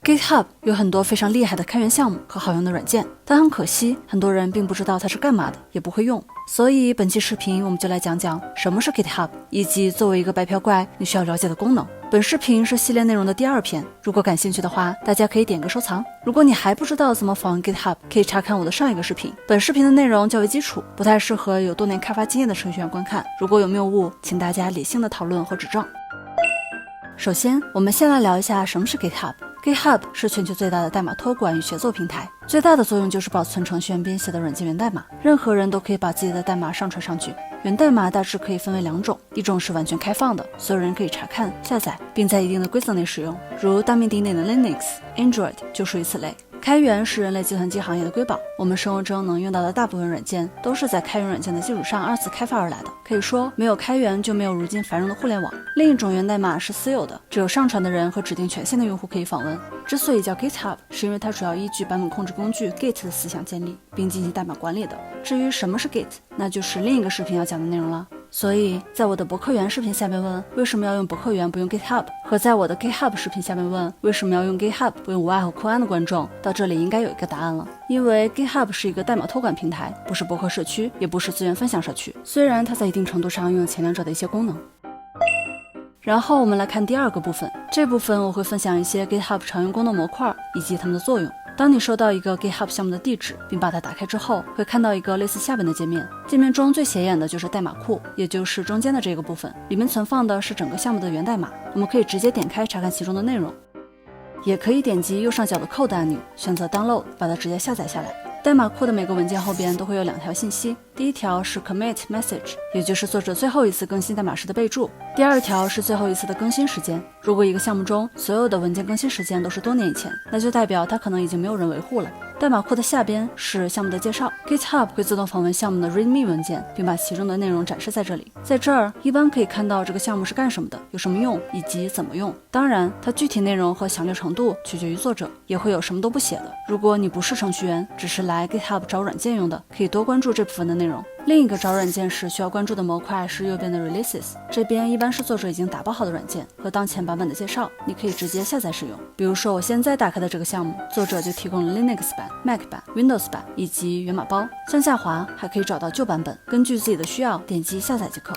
GitHub 有很多非常厉害的开源项目和好用的软件，但很可惜，很多人并不知道它是干嘛的，也不会用。所以本期视频我们就来讲讲什么是 GitHub， 以及作为一个白嫖怪你需要了解的功能。本视频是系列内容的第2篇，如果感兴趣的话，大家可以点个收藏。如果你还不知道怎么访问 GitHub， 可以查看我的上一个视频。本视频的内容较为基础，不太适合有多年开发经验的程序员观看。如果有谬误，请大家理性的讨论或指正。首先，我们先来聊一下什么是 GitHub。GitHub 是全球最大的代码托管与协作平台，最大的作用就是保存程序员编写的软件源代码，任何人都可以把自己的代码上传上去。源代码大致可以分为2种，一种是完全开放的，所有人可以查看、下载，并在一定的规则内使用，如大名鼎鼎的 Linux、Android 就属于此类。开源是人类计算机行业的瑰宝，我们生活中能用到的大部分软件都是在开源软件的基础上2次开发而来的，可以说没有开源就没有如今繁荣的互联网。另一种源代码是私有的，只有上传的人和指定权限的用户可以访问。之所以叫 GitHub， 是因为它主要依据版本控制工具 Git 的思想建立，并进行代码管理的。至于什么是 Git， 那就是另一个视频要讲的内容了。所以在我的博客园视频下面问为什么要用博客园不用 GitHub， 和在我的 GitHub 视频下面问为什么要用 GitHub 不用5i和酷安的观众，到这里应该有一个答案了。因为 GitHub 是一个代码托管平台，不是博客社区，也不是资源分享社区，虽然它在一定程度上拥有前2者的一些功能。然后我们来看第2个部分，这部分我会分享一些 GitHub 常用功能模块以及它们的作用。当你收到一个 GitHub 项目的地址，并把它打开之后，会看到一个类似下边的界面。界面中最显眼的就是代码库，也就是中间的这个部分，里面存放的是整个项目的源代码。我们可以直接点开查看其中的内容，也可以点击右上角的 Code 按钮，选择 Download， 把它直接下载下来。代码库的每个文件后边都会有2条信息，第一条是 Commit Message， 也就是作者最后一次更新代码时的备注，第2条是最后一次的更新时间。如果一个项目中所有的文件更新时间都是多年以前，那就代表它可能已经没有人维护了。代码库的下边是项目的介绍， GitHub 会自动访问项目的 README 文件，并把其中的内容展示在这里。在这儿一般可以看到这个项目是干什么的，有什么用，以及怎么用。当然它具体内容和详略程度取决于作者，也会有什么都不写的。如果你不是程序员，只是来 GitHub 找软件用的，可以多关注这部分的内容。另一个找软件时需要关注的模块是右边的 Releases， 这边一般是作者已经打包好的软件和当前版本的介绍，你可以直接下载使用。比如说我现在打开的这个项目，作者就提供了 Linux 版、Mac 版、Windows 版以及源码包，向下滑还可以找到旧版本，根据自己的需要点击下载即可。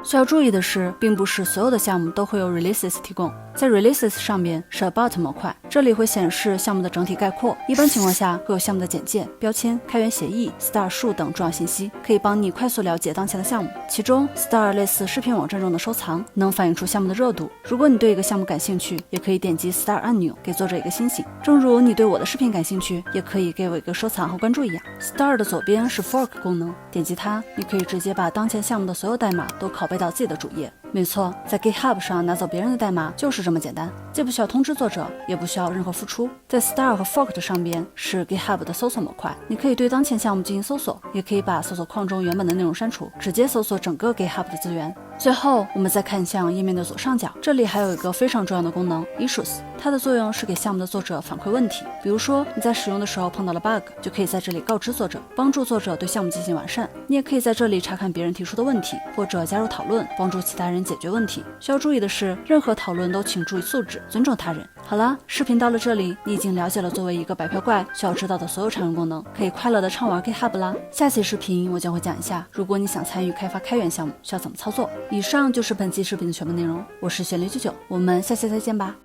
需要注意的是，并不是所有的项目都会有 Releases 提供，在 Releases 上面是 About 模块，这里会显示项目的整体概括，一般情况下会有项目的简介、标签、开源协议、Star 数等重要信息，可以帮你快速了解当前的项目。其中 Star 类似视频网站中的收藏，能反映出项目的热度。如果你对一个项目感兴趣，也可以点击 Star 按钮给作者一个星星，正如你对我的视频感兴趣，也可以给我一个收藏和关注一样。Star 的左边是 Fork 功能，点击它，你可以直接把当前项目的所有代码都拷贝到自己的主页。没错，在 GitHub 上拿走别人的代码就是这么简单，既不需要通知作者，也不需要任何付出。在 Star 和 Fork 的上边是 GitHub 的搜索模块，你可以对当前项目进行搜索，也可以把搜索框中原本的内容删除，直接搜索整个 GitHub 的资源。最后我们再看向页面的左上角，这里还有一个非常重要的功能 Issues， 它的作用是给项目的作者反馈问题。比如说你在使用的时候碰到了 bug， 就可以在这里告知作者，帮助作者对项目进行完善。你也可以在这里查看别人提出的问题，或者加入讨论，帮助其他人解决问题。需要注意的是，任何讨论都请注意素质，尊重他人。好啦，视频到了这里，你已经了解了作为一个白嫖怪需要知道的所有常用功能，可以快乐的畅玩 GitHub 啦。下期视频我将会讲一下，如果你想参与开发开源项目，需要怎么操作。以上就是本期视频的全部内容，我是玄力99，我们下期再见吧。